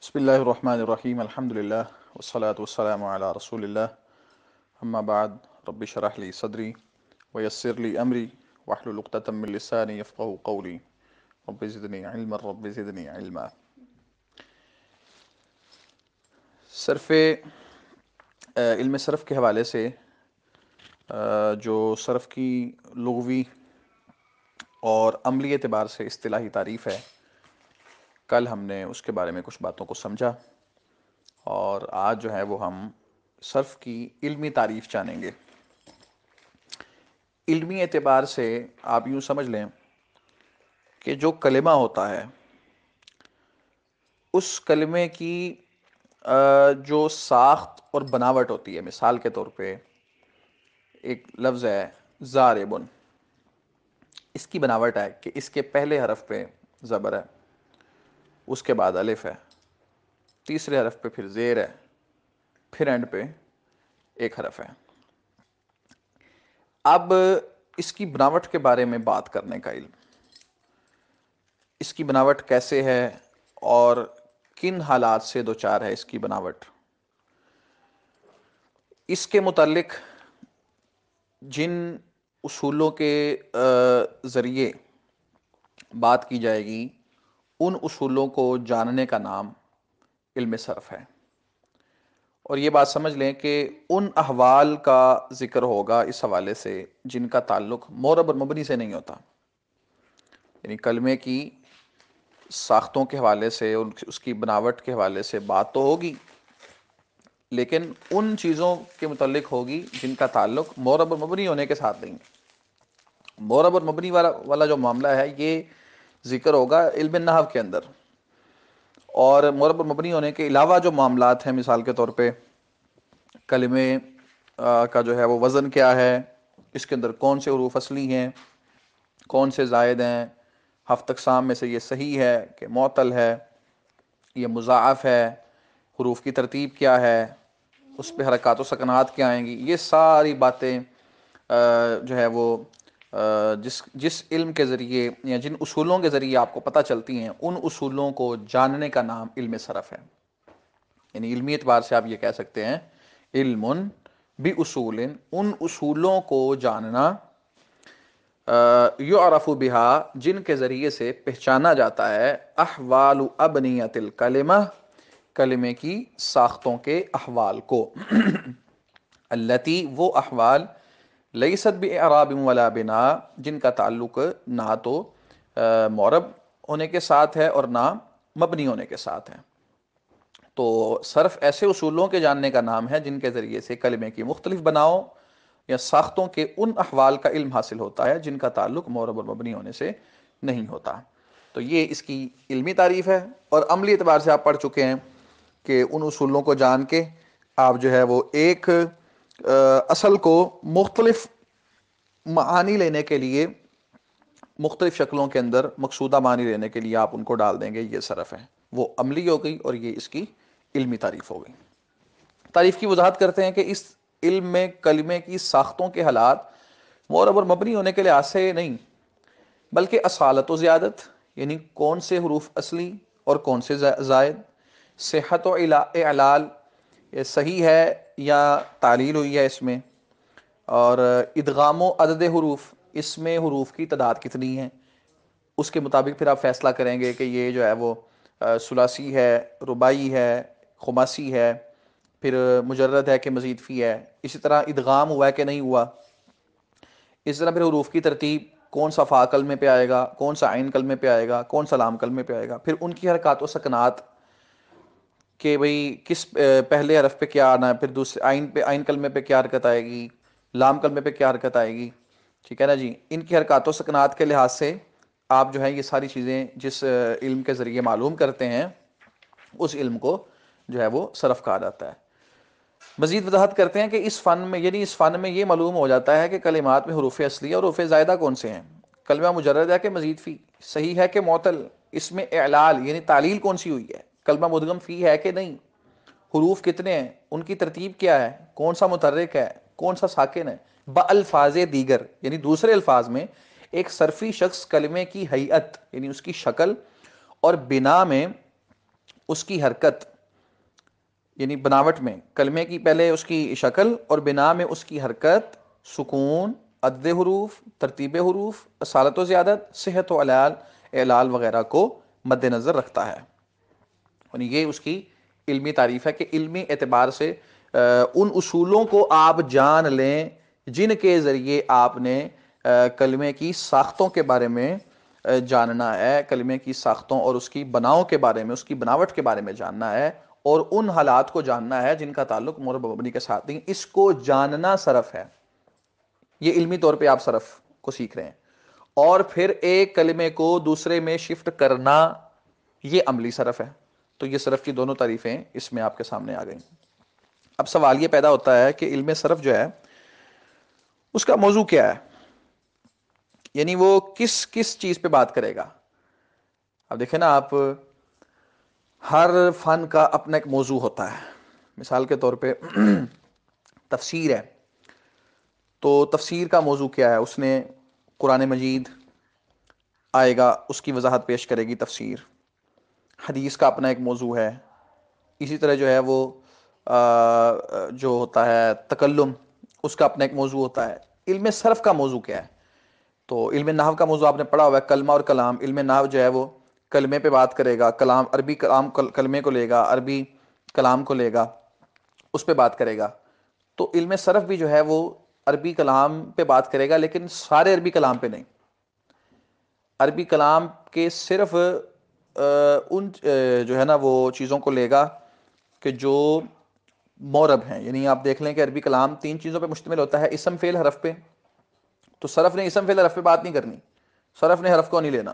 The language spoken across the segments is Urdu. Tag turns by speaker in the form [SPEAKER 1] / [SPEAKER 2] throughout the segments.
[SPEAKER 1] بسم اللہ الرحمن الرحیم الحمدللہ والصلاة والسلام علی رسول اللہ اما بعد رب اشرح لی صدری ویسر لی امری واحلل عقدۃ من لسانی یفقہوا قولی رب زدنی علما رب زدنی علما۔ علم صرف کے حوالے سے جو صرف کی لغوی اور عملی اعتبار سے اصطلاحی تعریف ہے، کل ہم نے اس کے بارے میں کچھ باتوں کو سمجھا، اور آج جو ہے وہ ہم صرف کی علمی تعریف جانیں گے۔ علمی اعتبار سے آپ یوں سمجھ لیں کہ جو کلمہ ہوتا ہے اس کلمے کی جو ساخت اور بناوٹ ہوتی ہے، مثال کے طور پہ ایک لفظ ہے ضاربن، اس کی بناوٹ ہے کہ اس کے پہلے حرف پہ زبر ہے، اس کے بعد الف ہے، تیسرے حرف پہ پھر زیر ہے، پھر اینڈ پہ ایک حرف ہے۔ اب اس کی بناوٹ کے بارے میں بات کرنے کا علم، اس کی بناوٹ کیسے ہے اور کن حالات سے دوچار ہے اس کی بناوٹ، اس کے متعلق جن اصولوں کے ذریعے بات کی جائے گی، ان اصولوں کو جاننے کا نام علم صرف ہے۔ اور یہ بات سمجھ لیں کہ ان احوال کا ذکر ہوگا اس حوالے سے جن کا تعلق معرب اور مبنی سے نہیں ہوتا، یعنی کلمے کی ساختوں کے حوالے سے، اس کی بناوٹ کے حوالے سے بات تو ہوگی، لیکن ان چیزوں کے متعلق ہوگی جن کا تعلق معرب اور مبنی ہونے کے ساتھ نہیں۔ معرب اور مبنی والا جو معاملہ ہے یہ ذکر ہوگا علم نحو کے اندر، اور معرب اور مبنی ہونے کے علاوہ جو معاملات ہیں، مثال کے طور پہ کلمے کا جو ہے وہ وزن کیا ہے، اس کے اندر کون سے حروف اصلی ہیں، کون سے زائد ہیں، ہفت اقسام میں سے یہ صحیح ہے کہ معطل ہے، یہ مضاعف ہے، حروف کی ترتیب کیا ہے، اس پہ حرکات و سکنات کیا آئیں گی، یہ ساری باتیں جو ہے وہ جس علم کے ذریعے یا جن اصولوں کے ذریعے آپ کو پتہ چلتی ہیں، ان اصولوں کو جاننے کا نام علم صرف ہے۔ یعنی علمی اعتبار سے آپ یہ کہہ سکتے ہیں علم باصول، ان اصولوں کو جاننا، یعرف بہا، جن کے ذریعے سے پہچانا جاتا ہے، احوال ابنیۃ الکلمہ، کلمے کی ساختوں کے احوال کو، التی، وہ احوال، لیست باعراب ولا بنا، جن کا تعلق نہ تو معرب ہونے کے ساتھ ہے اور نہ مبنی ہونے کے ساتھ ہے۔ تو صرف ایسے اصولوں کے جاننے کا نام ہے جن کے ذریعے سے کلمے کی مختلف بناؤ یا ساختوں کے ان احوال کا علم حاصل ہوتا ہے جن کا تعلق معرب اور مبنی ہونے سے نہیں ہوتا۔ تو یہ اس کی علمی تعریف ہے، اور عملی اعتبار سے آپ پڑھ چکے ہیں کہ ان اصولوں کو جان کے آپ جو ہے وہ ایک اصل کو مختلف معانی لینے کے لیے، مختلف شکلوں کے اندر مقصودہ معنی لینے کے لیے آپ ان کو ڈال دیں گے، یہ صرف ہے، وہ عملی ہو گئی اور یہ اس کی علمی تعریف ہو گئی۔ تعریف کی وضاحت کرتے ہیں کہ اس علم میں کلمے کی ساختوں کے حالات معرب اور مبنی ہونے کے لحاظ سے نہیں، بلکہ اصالت و زیادت، یعنی کون سے حروف اصلی اور کون سے زائد، صحت و اعلال، یہ صحیح ہے یا تعلیل ہوئی ہے اس میں، اور ادغام و عدد حروف، اس میں حروف کی تعداد کتنی ہے، اس کے مطابق پھر آپ فیصلہ کریں گے کہ یہ جو ہے وہ ثلاثی ہے، رباعی ہے، خماسی ہے، پھر مجرد ہے کہ مزید فی ہے، اسی طرح ادغام ہوا ہے کہ نہیں ہوا، اس طرح پھر حروف کی ترتیب، کون سا فا کلمے پہ آئے گا، کون سا عین کلمے پہ آئے گا، کون سا لام کلمے پہ آئے گا، پھر ان کی حرکات و سکنات کہ بھئی کس پہلے حرف پہ کیا آنا ہے، پھر دوسرے عین کلمے پہ کیا حرکت آئے گی، لام کلمے پہ کیا حرکت آئے گی، ٹھیک ہے نا جی۔ ان کی حرکات و سکنات کے لحاظ سے آپ جو ہے یہ ساری چیزیں جس علم کے ذریعے معلوم کرتے ہیں، اس علم کو جو ہے وہ صرف کہا جاتا ہے۔ مزید وضاحت کرتے ہیں کہ اس فن میں، یعنی اس فن میں یہ معلوم ہو جاتا ہے کہ کلمات میں حروف اصلیہ اور حروف زائدہ کون سے ہیں، کلمہ مجرد ہے کہ مزید فی، صحیح ہے کہ معطل، اس میں اعلال یعنی تعلیل کون سی ہوئی ہے، کلمہ مدغم فی ہے کہ نہیں، حروف کتنے ہیں، ان کی ترتیب کیا ہے، کون سا متحرک ہے، کون سا ساکن ہے، بالفاظ دیگر، یعنی دوسرے الفاظ میں ایک صرفی شخص کلمے کی ہیئت یعنی اس کی شکل اور بنا میں اس کی حرکت یعنی بناوٹ میں، کلمے کی پہلے اس کی شکل اور بنا میں اس کی حرکت، سکون، عدد حروف، ترتیب حروف، اصالت و زیادت، صحت و اعلال وغیرہ کو مد نظر رکھتا ہے. یعنی یہ اس کی علمی تعریف ہے کہ علمی اعتبار سے ان اصولوں کو آپ جان لیں جن کے ذریعے آپ نے کلمے کی ساختوں کے بارے میں جاننا ہے، کلمے کی ساختوں اور اس کی بناؤں کے بارے میں، اس کی بناوٹ کے بارے میں جاننا ہے، اور ان حالات کو جاننا ہے جن کا تعلق مورب و مبنی کے ساتھ نہیں. اس کو جاننا صرف ہے. یہ علمی طور پہ آپ صرف کو سیکھ رہے ہیں. اور پھر ایک کلمے کو دوسرے میں شفٹ کرنا، یہ عملی صرف ہے. تو یہ صرف کی دونوں تعریفیں اس میں آپ کے سامنے آ گئیں. اب سوال یہ پیدا ہوتا ہے کہ علم صرف جو ہے اس کا موضوع کیا ہے، یعنی وہ کس چیز پہ بات کرے گا. اب دیکھیں نا آپ، ہر فن کا اپنا ایک موضوع ہوتا ہے. مثال کے طور پہ تفسیر ہے، تو تفسیر کا موضوع کیا ہے؟ اس نے قرآن مجید آئے گا، اس کی وضاحت پیش کرے گی تفسیر. حدیث کا اپنا ایک موضوع ہے. اسی طرح جو ہے وہ جو ہوتا ہے تکلم، اس کا اپنا ایک موضوع ہوتا ہے. علم صرف کا موضوع کیا ہے؟ تو علم نحو کا موضوع آپ نے پڑھا ہوا ہے، کلمہ اور کلام. علم نحو جو ہے وہ کلمے پہ بات کرے گا، کلام عربی کلام کلمے کو لے گا، عربی کلام کو لے گا، اس پہ بات کرے گا. تو علم صرف بھی جو ہے وہ عربی کلام پہ بات کرے گا، لیکن سارے عربی کلام پہ نہیں. عربی کلام کے صرف ان جو ہے نا وہ چیزوں کو لے گا کہ جو مورب ہیں. یعنی آپ دیکھ لیں کہ عربی کلام 3 چیزوں پہ مشتمل ہوتا ہے: اسم، فعل، حرف پہ. تو صرف نے اسم فعل حرف پہ بات نہیں کرنی، صرف نے حرف کو نہیں لینا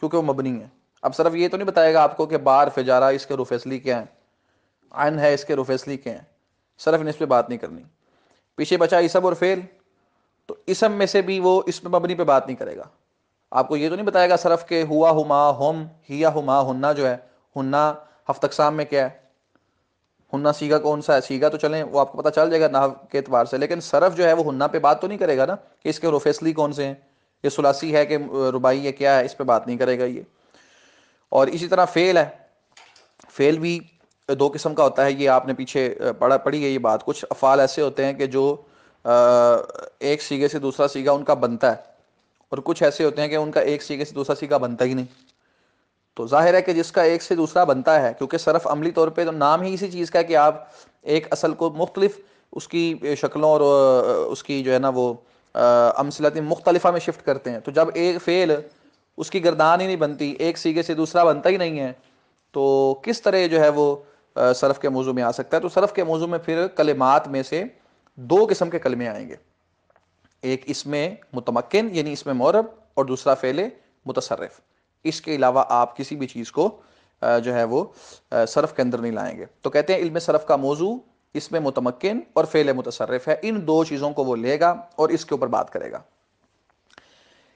[SPEAKER 1] کیونکہ وہ مبنی ہے. اب صرف یہ تو نہیں بتائے گا آپ کو کہ بار، فجارہ اس کے حروف اصلی کیا ہیں، عین ہے اس کے حروف اصلی کیا ہیں. صرف نے اس پہ بات نہیں کرنی. پیچھے بچا اسم اور فعل، تو اسم میں سے بھی وہ اس میں مبنی پہ بات نہیں کرے گا. آپ کو یہ تو نہیں بتائے گا صرف کہ ہوا، ہما، ہم، ہیا، ہما. ہننا جو ہے، ہننا ہفت اقسام میں کیا ہے، ہننا سیگا کون سا ہے. سیگا تو چلیں وہ آپ کو پتہ چل جائے گا نحو کے اعتبار سے، لیکن صرف جو ہے وہ ہننا پہ بات تو نہیں کرے گا نا کہ اس کے حروف اصلی کون سے ہیں، یہ ثلاثی ہے کہ رباعی ہے، کیا ہے، اس پہ بات نہیں کرے گا یہ. اور اسی طرح فعل ہے. فعل بھی 2 قسم کا ہوتا ہے. یہ آپ نے پیچھے پڑھی ہے یہ بات. کچھ افعال ایسے ہوتے ہیں کہ جو ایک سیگے سے دوسرا سیگا ان کا بنتا ہے، اور کچھ ایسے ہوتے ہیں کہ ان کا ایک سیگے سے دوسرا سیگا بنتا ہی نہیں. تو ظاہر ہے کہ جس کا ایک سے دوسرا بنتا ہے، کیونکہ صرف عملی طور پہ تو نام ہی اسی چیز کا ہے کہ آپ ایک اصل کو مختلف اس کی شکلوں اور اس کی جو ہے نا وہ امثلت مختلفہ میں شفٹ کرتے ہیں. تو جب ایک فعل اس کی گردان ہی نہیں بنتی، ایک سیگے سے دوسرا بنتا ہی نہیں ہے، تو کس طرح جو ہے وہ صرف کے موضوع میں آ سکتا ہے؟ تو صرف کے موضوع میں پھر کلمات میں سے 2 قسم کے کلمے آئیں گے. ایک اسم متمکن یعنی اسم معرب، اور دوسرا فعل متصرف. اس کے علاوہ آپ کسی بھی چیز کو جو ہے وہ صرف کے اندر نہیں لائیں گے. تو کہتے ہیں علم صرف کا موضوع اسم متمکن اور فعل متصرف ہے. ان 2 چیزوں کو وہ لے گا اور اس کے اوپر بات کرے گا.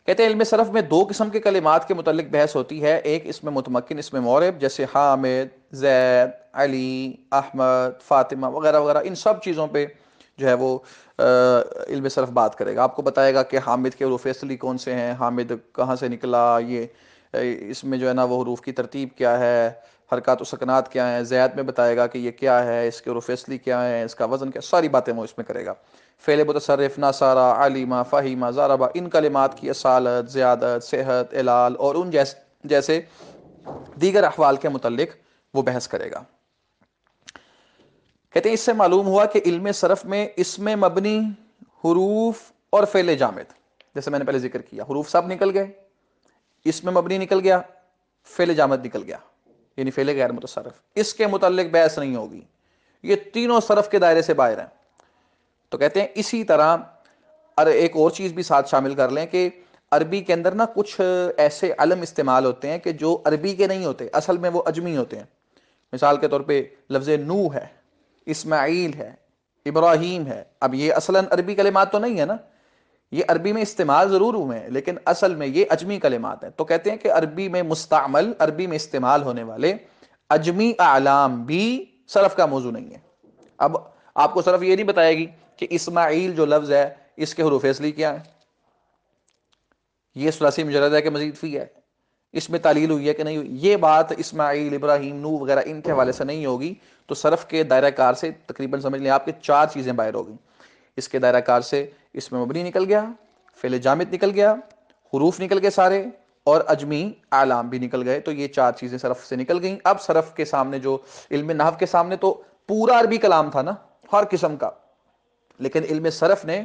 [SPEAKER 1] کہتے ہیں علم صرف میں 2 قسم کے کلمات کے متعلق بحث ہوتی ہے. ایک اسم متمکن، اسم معرب، جیسے حامد، زید، علی، احمد، فاطمہ وغیرہ وغیرہ. ان سب چیزوں پہ جو ہے وہ علم صرف بات کرے گا. آپ کو بتائے گا کہ حامد کے حروف اصلی کون سے ہیں، حامد کہاں سے نکلا، یہ اس میں جو ہے نا وہ حروف کی ترتیب کیا ہے، حرکات و سکنات کیا ہیں. زید میں بتائے گا کہ یہ کیا ہے، اس کے حروف اصلی کیا ہیں، اس کا وزن کیا، ساری باتیں وہ اس میں کرے گا. فعل متصرف نصارہ، علیمہ، فہیمہ، ضربہ، ان کلمات کی اصالت، زیادت، صحت، اعلال اور ان جیسے دیگر احوال کے متعلق وہ بحث کرے گا. کہتے ہیں اس سے معلوم ہوا کہ علم صرف میں اسم مبنی، حروف اور فعل جامد، جیسے میں نے پہلے ذکر کیا، حروف سب نکل گئے، اسم مبنی نکل گیا، فعل جامد نکل گیا یعنی فعل غیر متصرف. اس کے متعلق بحث نہیں ہوگی. یہ تینوں صرف کے دائرے سے باہر ہیں. تو کہتے ہیں اسی طرح ایک اور چیز بھی ساتھ شامل کر لیں کہ عربی کے اندر نا کچھ ایسے علم استعمال ہوتے ہیں کہ جو عربی کے نہیں ہوتے، اصل میں وہ اجمی ہوتے ہیں. مثال کے طور پہ لفظ نوح ہے، اسماعیل ہے، ابراہیم ہے. اب یہ اصلاً عربی کلمات تو نہیں ہے نا، یہ عربی میں استعمال ضرور ہوئے ہیں لیکن اصل میں یہ اجمی کلمات ہیں. تو کہتے ہیں کہ عربی میں مستعمل، عربی میں استعمال ہونے والے اجمی اعلام بھی صرف کا موضوع نہیں ہے. اب آپ کو صرف یہ نہیں بتائے گی کہ اسماعیل جو لفظ ہے اس کے حروف اصلی کیا ہے، یہ ثلاثی مجرد ہے کہ مزید فی ہے. اس میں تعلیل ہوئی ہے کہ نہیں ہوئی، یہ بات اسماعیل، ابراہیم، نوح وغیرہ ان کے حوالے سے نہیں ہوگی. تو صرف کے دائرہ کار سے تقریباً سمجھ لیں آپ کے 4 چیزیں باہر ہو گئیں. اس کے دائرہ کار سے اس میں مبنی نکل گیا، فعل جامد نکل گیا، حروف نکل گئے سارے، اور اجمی اعلام بھی نکل گئے. تو یہ 4 چیزیں صرف سے نکل گئیں. اب صرف کے سامنے جو علم نحو کے سامنے تو پورا عربی کلام تھا نا ہر قسم کا، لیکن علم صرف نے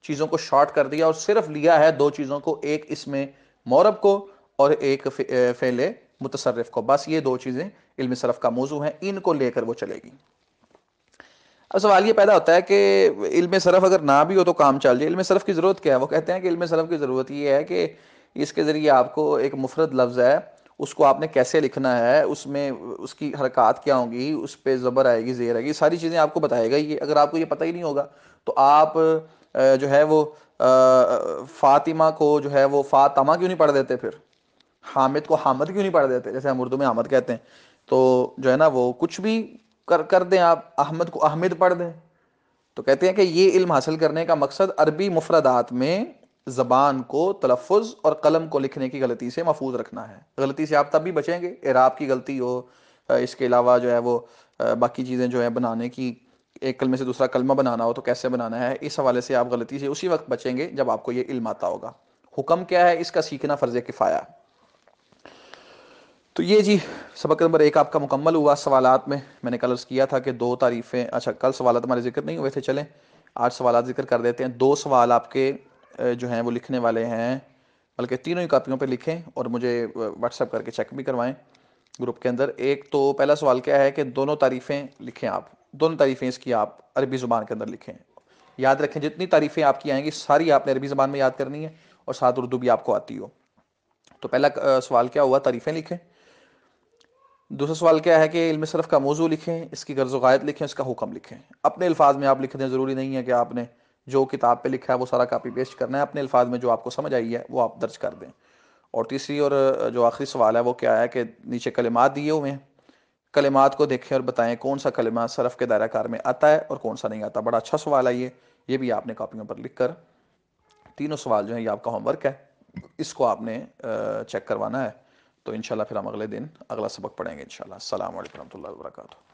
[SPEAKER 1] چیزوں کو شارٹ کر دیا اور صرف لیا ہے 2 چیزوں کو، ایک اس میں مورب کو اور ایک فعل متصرف کو. بس یہ 2 چیزیں علم صرف کا موضوع ہیں، ان کو لے کر وہ چلے گی. اب سوال یہ پیدا ہوتا ہے کہ علم صرف اگر نہ بھی ہو تو کام چل جائے، علم صرف کی ضرورت کیا ہے؟ وہ کہتے ہیں کہ علم صرف کی ضرورت یہ ہے کہ اس کے ذریعے آپ کو ایک مفرد لفظ ہے اس کو آپ نے کیسے لکھنا ہے، اس میں اس کی حرکات کیا ہوں گی، اس پہ زبر آئے گی، زیر آئے گی، ساری چیزیں آپ کو بتائے گا. یہ اگر آپ کو یہ پتہ ہی نہیں ہوگا تو آپ جو ہے وہ فاطمہ کو جو ہے وہ فاطمہ کیوں نہیں پڑھ دیتے، پھر حامد کو حامد کیوں نہیں پڑھ دیتے جیسے ہم اردو میں حامد کہتے ہیں؟ تو جو ہے نا وہ کچھ بھی کر دیں آپ، احمد کو احمد پڑھ دیں. تو کہتے ہیں کہ یہ علم حاصل کرنے کا مقصد عربی مفردات میں زبان کو، تلفظ اور قلم کو لکھنے کی غلطی سے محفوظ رکھنا ہے. غلطی سے آپ تب بھی بچیں گے، اعراب کی غلطی ہو، اس کے علاوہ جو ہے وہ باقی چیزیں جو ہے بنانے کی، ایک کلمے سے دوسرا کلمہ بنانا ہو تو کیسے بنانا ہے، اس حوالے سے آپ غلطی سے اسی وقت بچیں گے جب آپ کو یہ علم آتا ہوگا. حکم کیا ہے اس کا؟ سیکھنا فرض کفایہ. تو یہ جی سبق نمبر 1 آپ کا مکمل ہوا. سوالات میں نے کل عرض کیا تھا کہ 2 تعریفیں، اچھا کل سوالات ہمارے ذکر نہیں ہوئے تھے، چلیں آج سوالات ذکر کر دیتے ہیں. 2 سوال آپ کے جو ہیں وہ لکھنے والے ہیں، بلکہ تینوں ہی کاپیوں پہ لکھیں اور مجھے واٹس ایپ کر کے چیک بھی کروائیں گروپ کے اندر. ایک تو پہلا سوال کیا ہے کہ دونوں تعریفیں لکھیں، آپ دونوں تعریفیں اس کی آپ عربی زبان کے اندر لکھیں. یاد رکھیں جتنی تعریفیں آپ کی آئیں گی ساری آپ نے عربی زبان میں یاد کرنی ہے اور ساتھ اردو بھی آپ کو آتی ہو. تو پہلا سوال کیا ہوا؟ تعریفیں لکھیں. دوسرا سوال کیا ہے کہ علم صرف کا موضوع لکھیں، اس کی غرض و غایت لکھیں، اس کا حکم لکھیں. اپنے الفاظ میں آپ لکھ دیں، ضروری نہیں ہے کہ آپ نے جو کتاب پہ لکھا ہے وہ سارا کاپی پیسٹ کرنا ہے. اپنے الفاظ میں جو آپ کو سمجھ آئی ہے وہ آپ درج کر دیں. اور تیسری اور جو آخری سوال ہے وہ کیا ہے کہ نیچے کلمات دیے ہوئے ہیں، کلمات کو دیکھیں اور بتائیں کون سا کلمہ صرف کے دائرہ کار میں آتا ہے اور کون سا نہیں آتا. بڑا اچھا سوال ہے یہ بھی آپ نے کاپیوں پر لکھ کر، تینوں سوال جو ہیں یہ آپ کا ہوم ورک ہے، اس کو آپ نے چیک کروانا ہے. تو انشاءاللہ پھر ہم اگلے دن اگلا سبق پڑھیں گے انشاءاللہ. السلام علیکم ورحمۃ اللہ وبرکاتہ.